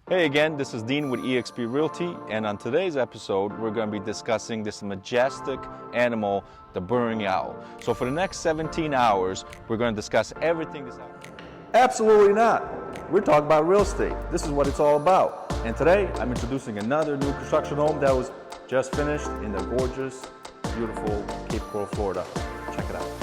Hey again, this is Dean with eXp Realty, and on today's episode, we're going to be discussing this majestic animal, the burrowing owl. So for the next 17 hours, we're going to discuss everything this owl. Absolutely not. We're talking about real estate. This is what it's all about. And today, I'm introducing another new construction home that was just finished in the gorgeous, beautiful Cape Coral, Florida. Check it out.